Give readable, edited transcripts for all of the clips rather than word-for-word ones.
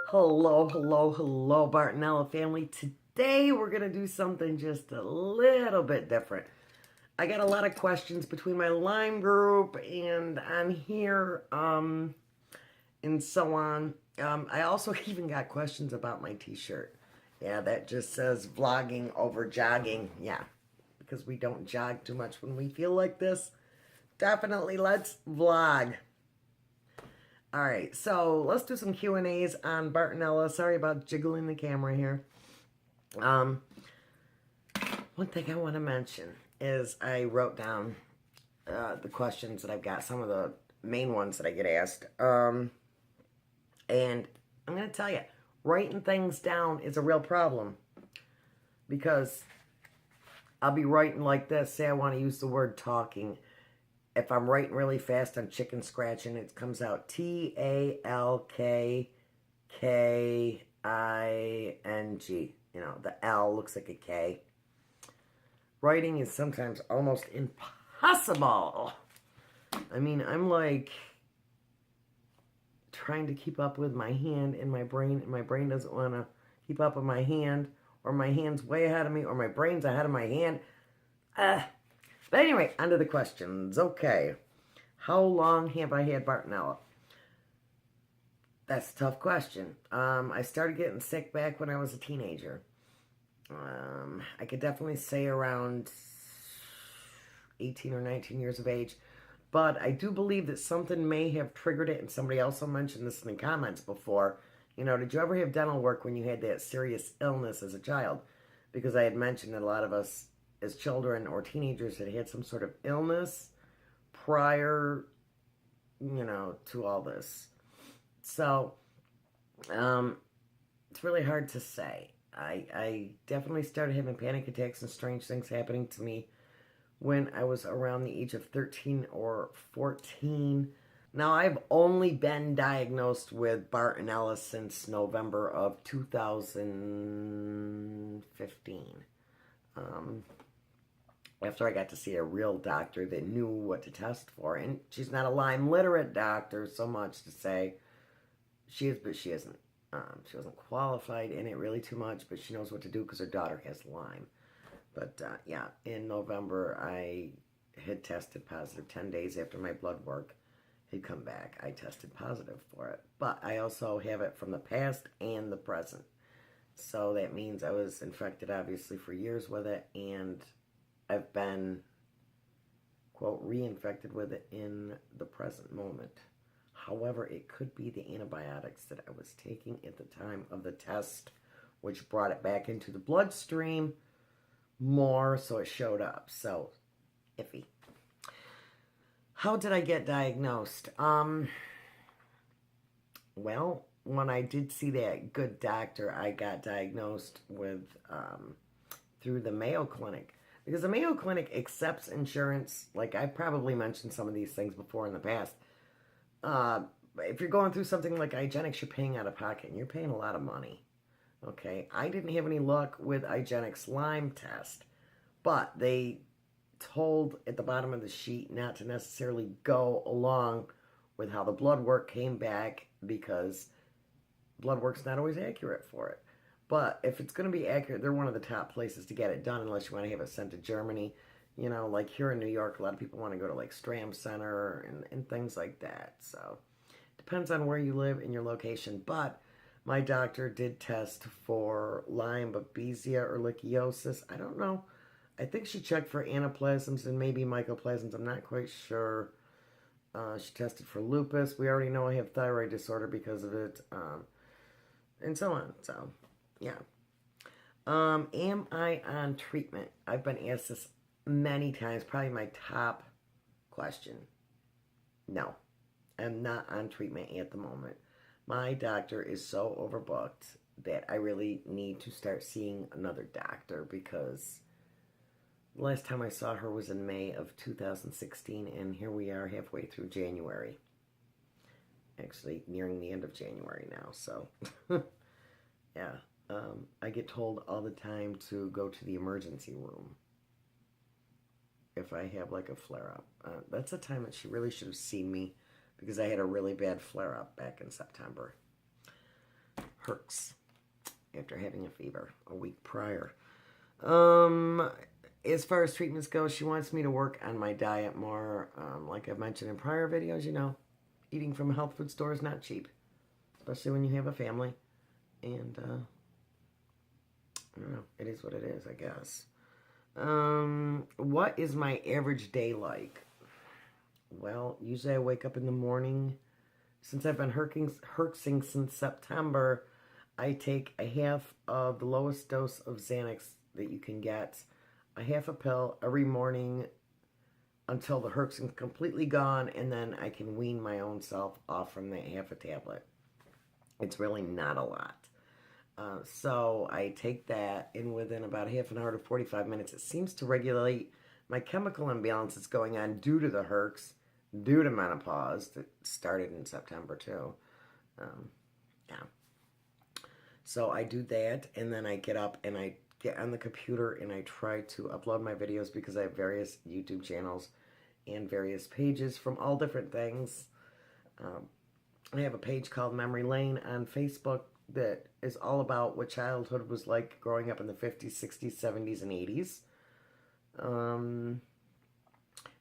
Hello, Bartonella family. Today we're going to do something just a little bit different. I got a lot of questions between my Lyme group and on here, and so on. I also even got questions about my t-shirt. Yeah, that just says vlogging over jogging. Yeah, because we don't jog too much when we feel like this. Definitely let's vlog. All right, so let's do some Q&As on Bartonella. Sorry about jiggling the camera here. Um, One thing I want to mention is I wrote down the questions that I've got, some of the main ones that I get asked. And I'm going to tell you, writing things down is a real problem because I'll be writing like this. Say I want to use the word talking. If I'm writing really fast on chicken scratching, it comes out Talkking. You know, the L looks like a K. Writing is sometimes almost impossible. I mean, I'm like trying to keep up with my hand and my brain doesn't want to keep up with my hand, or my hand's way ahead of me, or my brain's ahead of my hand. But anyway, on to the questions. Okay. How long have I had Bartonella? That's a tough question. I started getting sick back when I was a teenager. I could definitely say around 18 or 19 years of age. But I do believe that something may have triggered it, and somebody also mentioned this in the comments before. You know, did you ever have dental work when you had that serious illness as a child? Because I had mentioned that a lot of us as children or teenagers had some sort of illness prior, you know, to all this. So, it's really hard to say. I definitely started having panic attacks and strange things happening to me when I was around the age of 13 or 14. Now, I've only been diagnosed with Bartonella since November of 2015. After I got to see a real doctor that knew what to test for. And she's not a Lyme literate doctor, so much to say. She is, but she isn't. She wasn't qualified in it really too much, but she knows what to do because her daughter has Lyme. But yeah, in November, I had tested positive 10 days after my blood work had come back. I tested positive for it. But I also have it from the past and the present. So that means I was infected, obviously, for years with it, and I've been, quote, reinfected with it in the present moment. However, it could be the antibiotics that I was taking at the time of the test, which brought it back into the bloodstream more, so it showed up. So, iffy. How did I get diagnosed? Well, when I did see that good doctor, I got diagnosed with, through the Mayo Clinic. Because the Mayo Clinic accepts insurance. Like, I probably mentioned some of these things before in the past. If you're going through something like IGeneX, you're paying out of pocket, and you're paying a lot of money. Okay, I didn't have any luck with IGeneX Lyme test, but they told at the bottom of the sheet not to necessarily go along with how the blood work came back, because blood work's not always accurate for it. But if it's going to be accurate, they're one of the top places to get it done, unless you want to have it sent to Germany. You know, like here in New York, a lot of people want to go to like Stram Center and things like that. So, depends on where you live and your location. But my doctor did test for Lyme, Babesia, or Ehrlichiosis. I don't know. I think she checked for anaplasms and maybe mycoplasms. I'm not quite sure. She tested for lupus. We already know I have thyroid disorder because of it. And so on. So, yeah. Am I on treatment? I've been asked this many times. Probably my top question. No. I'm not on treatment at the moment. My doctor is so overbooked that I really need to start seeing another doctor, because the last time I saw her was in May of 2016, and here we are halfway through January. Actually, nearing the end of January now, so yeah. I get told all the time to go to the emergency room if I have like a flare-up. That's a time that she really should have seen me because I had a really bad flare-up back in September. Hurts after having a fever a week prior. As far as treatments go, she wants me to work on my diet more. Like I've mentioned in prior videos, you know, eating from a health food store is not cheap, especially when you have a family. And, I don't know, it is what it is, I guess. What is my average day like? Well, usually I wake up in the morning. Since I've been herxing since September, I take a half of the lowest dose of Xanax that you can get, a half a pill every morning until the herxing's completely gone, and then I can wean my own self off from that half a tablet. It's really not a lot. So I take that, and within about half an hour to 45 minutes, it seems to regulate my chemical imbalance that's going on due to the herx, due to menopause that started in September too. Yeah. So I do that, and then I get up and I get on the computer and I try to upload my videos because I have various YouTube channels and various pages from all different things. I have a page called Memory Lane on Facebook that is all about what childhood was like growing up in the 50s, 60s, 70s, and 80s.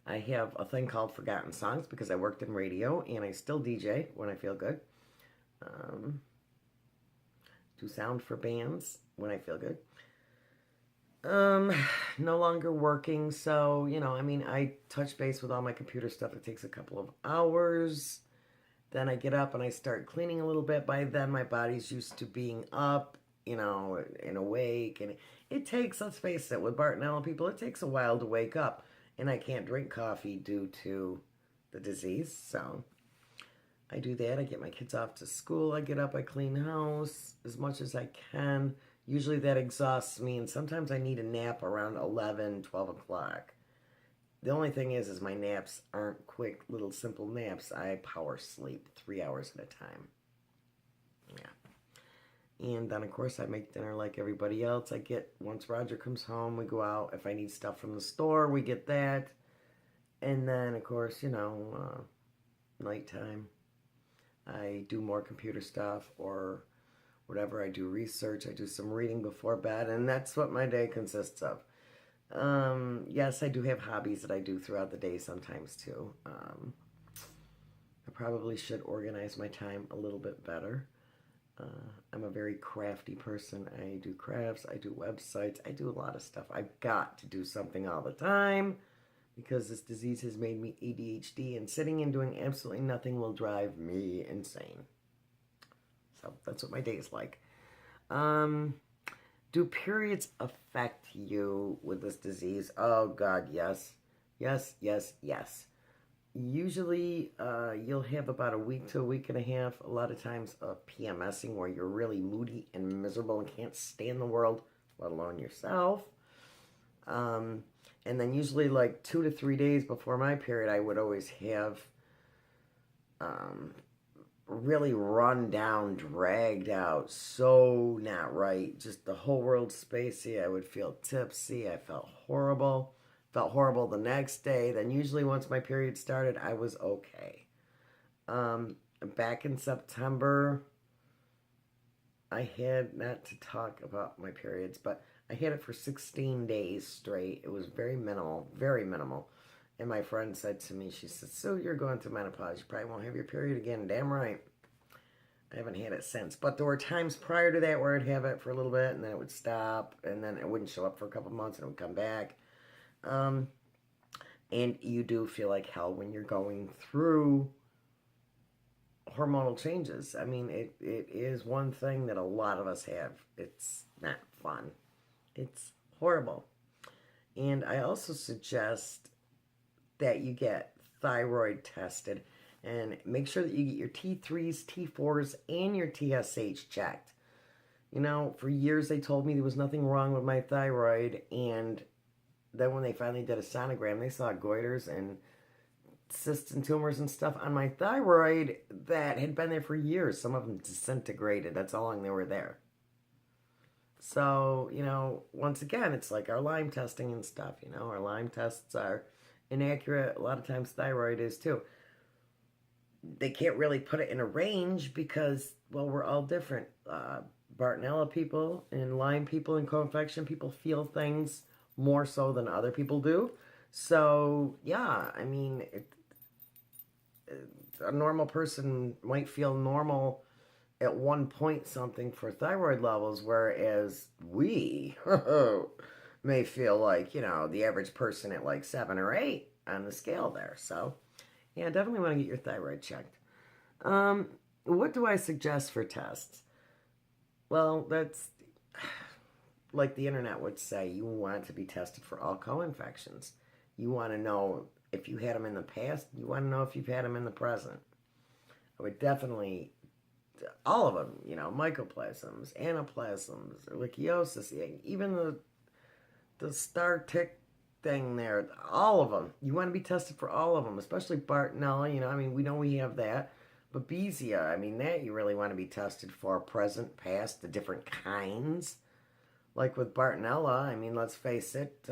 I have a thing called Forgotten Songs because I worked in radio and I still DJ when I feel good. Do sound for bands when I feel good. No longer working, so, you know, I mean, I touch base with all my computer stuff. It takes a couple of hours. Then I get up and I start cleaning a little bit. By then, my body's used to being up, you know, and awake. And it takes, let's face it, with Bartonella people, it takes a while to wake up. And I can't drink coffee due to the disease. So I do that. I get my kids off to school. I get up, I clean the house as much as I can. Usually that exhausts me. And sometimes I need a nap around 11, 12 o'clock. The only thing is my naps aren't quick, little simple naps. I power sleep 3 hours at a time. Yeah. And then, of course, I make dinner like everybody else. Once Roger comes home, we go out. If I need stuff from the store, we get that. And then, of course, you know, nighttime, I do more computer stuff or whatever. I do research. I do some reading before bed. And that's what my day consists of. Yes, I do have hobbies that I do throughout the day sometimes too. I probably should organize my time a little bit better. I'm a very crafty person. I do crafts, I do websites, I do a lot of stuff. I've got to do something all the time because this disease has made me ADHD, and sitting and doing absolutely nothing will drive me insane. So that's what my day is like. Do periods affect you with this disease? Oh, God, yes. Yes, yes, yes. Usually, you'll have about a week to a week and a half, a lot of times, of PMSing, where you're really moody and miserable and can't stand the world, let alone yourself. And then usually, like 2 to 3 days before my period, I would always have really run down, dragged out, so not right. Just the whole world spacey. I would feel tipsy. I felt horrible. Felt horrible the next day. Then usually once my period started, I was okay. Back in September, I had, not to talk about my periods, but I had it for 16 days straight. It was very minimal, very minimal. And my friend said to me, she said, "So you're going through menopause. You probably won't have your period again." Damn right. I haven't had it since. But there were times prior to that where I'd have it for a little bit, and then it would stop, and then it wouldn't show up for a couple months, and it would come back. And you do feel like hell when you're going through hormonal changes. I mean, it is one thing that a lot of us have. It's not fun. It's horrible. And I also suggest that you get thyroid tested and make sure that you get your T3s, T4s, and your TSH checked. You know, for years they told me there was nothing wrong with my thyroid, and then when they finally did a sonogram, they saw goiters and cysts and tumors and stuff on my thyroid that had been there for years. Some of them disintegrated. That's how long they were there. So, you know, once again, it's like our Lyme testing and stuff. You know, our Lyme tests are inaccurate. A lot of times thyroid is too. they can't really put it in a range because, well, we're all different. Bartonella people and Lyme people and co-infection people feel things more so than other people do. So, yeah, I mean, a normal person might feel normal at 1 point something for thyroid levels, whereas we may feel like, the average person at like 7 or 8 on the scale there. So, yeah, definitely want to get your thyroid checked. What do I suggest for tests? Well, that's like the internet would say, you want to be tested for all co-infections. You want to know if you had them in the past. You want to know if you've had them in the present. I would definitely, all of them, mycoplasms, anaplasms, ehrlichiosis, even the star tick thing there, all of them. You want to be tested for all of them, especially Bartonella. We know we have that. Babesia, that you really want to be tested for present, past, the different kinds. Like with Bartonella, let's face it,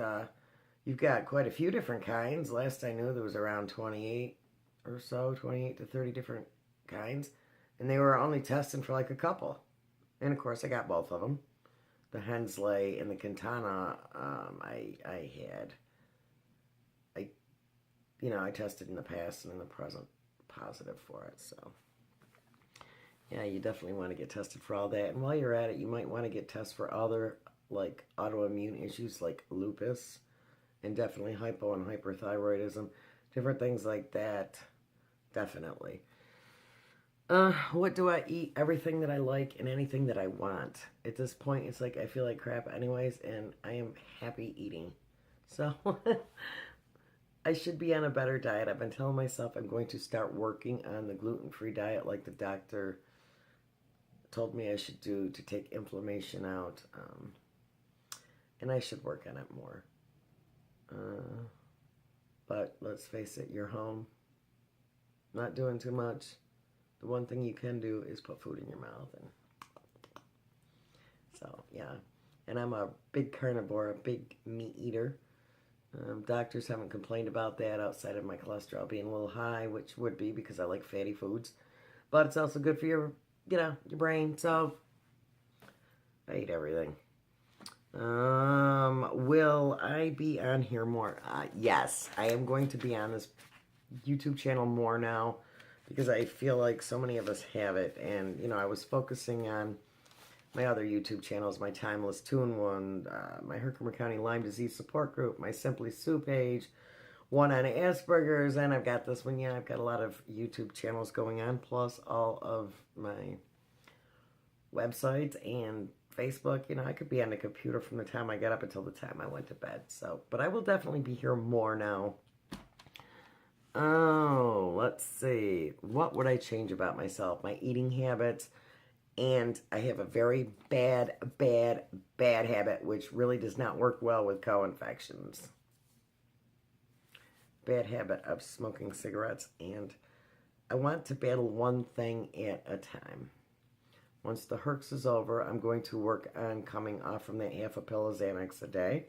you've got quite a few different kinds. Last I knew, there was around 28 or so, 28 to 30 different kinds. And they were only testing for like a couple. And of course, I got both of them. The Hensley and the Quintana, I had. I tested in the past and in the present positive for it. So, yeah, you definitely want to get tested for all that. And while you're at it, you might want to get tested for other like autoimmune issues like lupus and definitely hypo and hyperthyroidism, different things like that. Definitely. What do I eat? Everything that I like and anything that I want. At this point, it's like I feel like crap anyways, and I am happy eating. So, I should be on a better diet. I've been telling myself I'm going to start working on the gluten-free diet like the doctor told me I should do to take inflammation out. And I should work on it more. But let's face it, you're home, not doing too much. The one thing you can do is put food in your mouth. And so, yeah. And I'm a big carnivore, a big meat eater. Doctors haven't complained about that outside of my cholesterol being a little high, which would be because I like fatty foods. But it's also good for your brain. So, I eat everything. Will I be on here more? Yes, I am going to be on this YouTube channel more now because I feel like so many of us have it. And, I was focusing on my other YouTube channels, my Timeless Tune one, my Herkimer County Lyme Disease Support Group, my Simply Sue page, one on Asperger's, and I've got this one. Yeah, I've got a lot of YouTube channels going on, plus all of my websites and Facebook. I could be on the computer from the time I got up until the time I went to bed. So, but I will definitely be here more now. Oh, let's see. What would I change about myself? My eating habits. And I have a very bad habit, which really does not work well with co-infections. Bad habit of smoking cigarettes. And I want to battle one thing at a time. Once the Herx is over, I'm going to work on coming off from that half a pill of Xanax a day.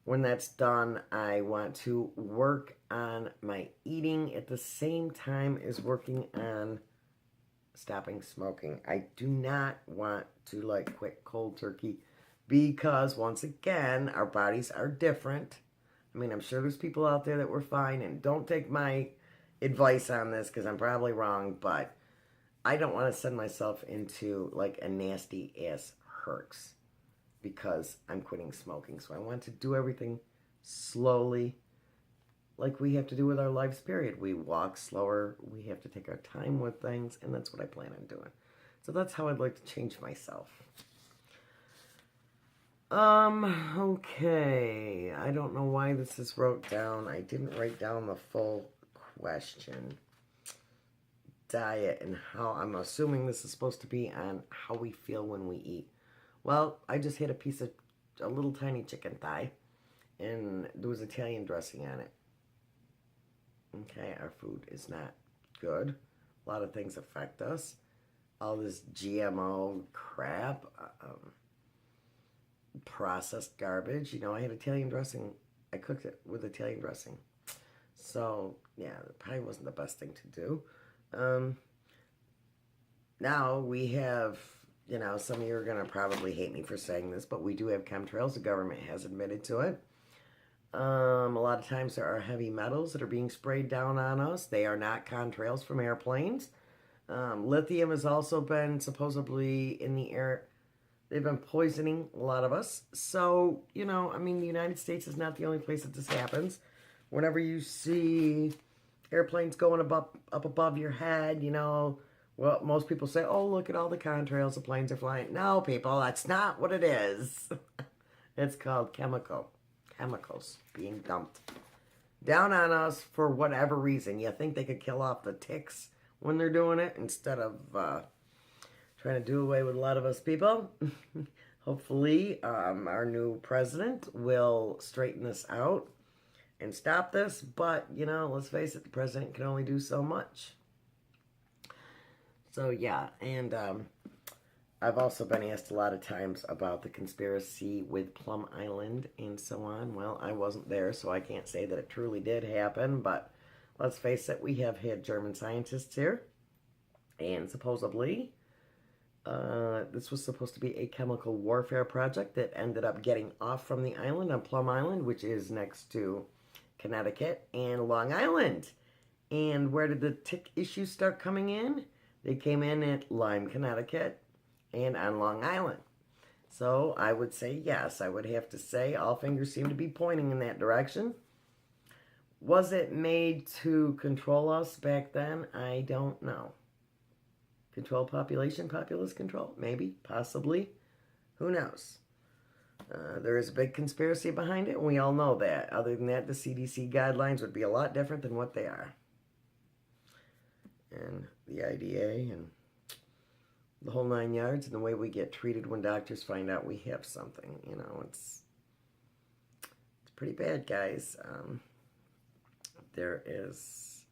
When that's done, I want to work on my eating at the same time as working on stopping smoking. I do not want to quit cold turkey because once again, our bodies are different. I'm sure there's people out there that were fine, and don't take my advice on this because I'm probably wrong, but I don't want to send myself into a nasty ass Herx because I'm quitting smoking. So I want to do everything slowly, like we have to do with our life's period. We walk slower, we have to take our time with things, and that's what I plan on doing. So that's how I'd like to change myself. Okay. I don't know why this is wrote down. I didn't write down the full question. Diet and how, I'm assuming this is supposed to be on how we feel when we eat. Well, I just had a little tiny chicken thigh, and there was Italian dressing on it. Okay, our food is not good. A lot of things affect us. All this GMO crap, processed garbage. I had Italian dressing. I cooked it with Italian dressing. So, yeah, it probably wasn't the best thing to do. Um, Now we have, some of you are going to probably hate me for saying this, but we do have chemtrails. The government has admitted to it. A lot of times there are heavy metals that are being sprayed down on us. They are not contrails from airplanes. Lithium has also been supposedly in the air. They've been poisoning a lot of us. So, the United States is not the only place that this happens. Whenever you see airplanes going up above your head, well, most people say, oh, look at all the contrails the planes are flying. No, people, that's not what it is. It's called chemicals being dumped down on us for whatever reason. You think they could kill off the ticks when they're doing it instead of trying to do away with a lot of us people. Hopefully, our new president will straighten this out and stop this. But, let's face it, the president can only do so much. So, yeah, and I've also been asked a lot of times about the conspiracy with Plum Island and so on. Well, I wasn't there, so I can't say that it truly did happen, but let's face it, we have had German scientists here, and supposedly this was supposed to be a chemical warfare project that ended up getting off from the island on Plum Island, which is next to Connecticut and Long Island. And where did the tick issues start coming in? They came in at Lyme, Connecticut, and on Long Island. So I would say yes. I would have to say all fingers seem to be pointing in that direction. Was it made to control us back then? I don't know. Control population, populace control? Maybe, possibly. Who knows? There is a big conspiracy behind it, and we all know that. Other than that, the CDC guidelines would be a lot different than what they are. And the IDA and the whole 9 yards, and the way we get treated when doctors find out we have something. It's pretty bad, guys. There is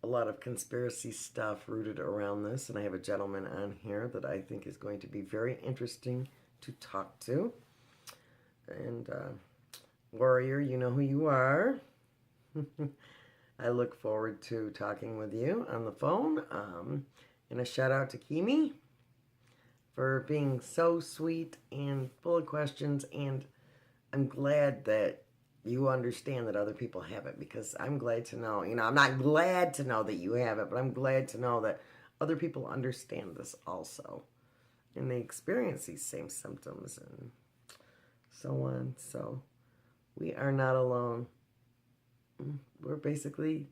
a lot of conspiracy stuff rooted around this, and I have a gentleman on here that I think is going to be very interesting to talk to. And Warrior, you know who you are. I look forward to talking with you on the phone. And a shout out to Kimi for being so sweet and full of questions. And I'm glad that you understand that other people have it, because I'm glad to know, I'm not glad to know that you have it, but I'm glad to know that other people understand this also. And they experience these same symptoms and so on. So we are not alone. We're basically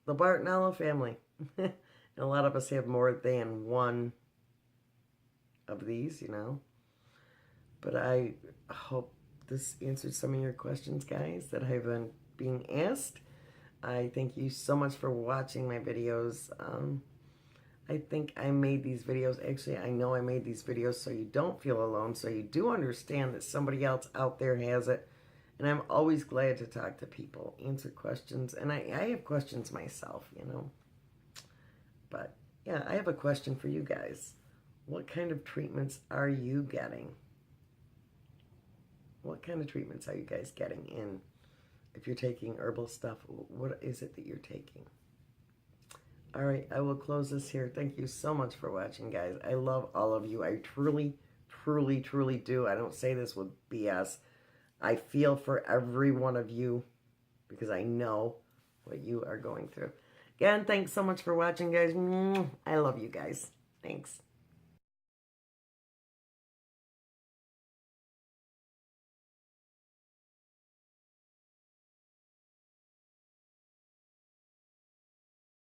the Bartonella family. And a lot of us have more than one of these, But I hope this answered some of your questions, guys, that I've been being asked. I thank you so much for watching my videos. I think I made these videos. Actually, I know I made these videos so you don't feel alone, so you do understand that somebody else out there has it. And I'm always glad to talk to people, answer questions. And I have questions myself, But, yeah, I have a question for you guys. What kind of treatments are you getting? What kind of treatments are you guys getting in? If you're taking herbal stuff, what is it that you're taking? All right, I will close this here. Thank you so much for watching, guys. I love all of you. I truly, truly, truly do. I don't say this with BS. I feel for every one of you because I know what you are going through. Again, thanks so much for watching, guys. I love you guys. Thanks.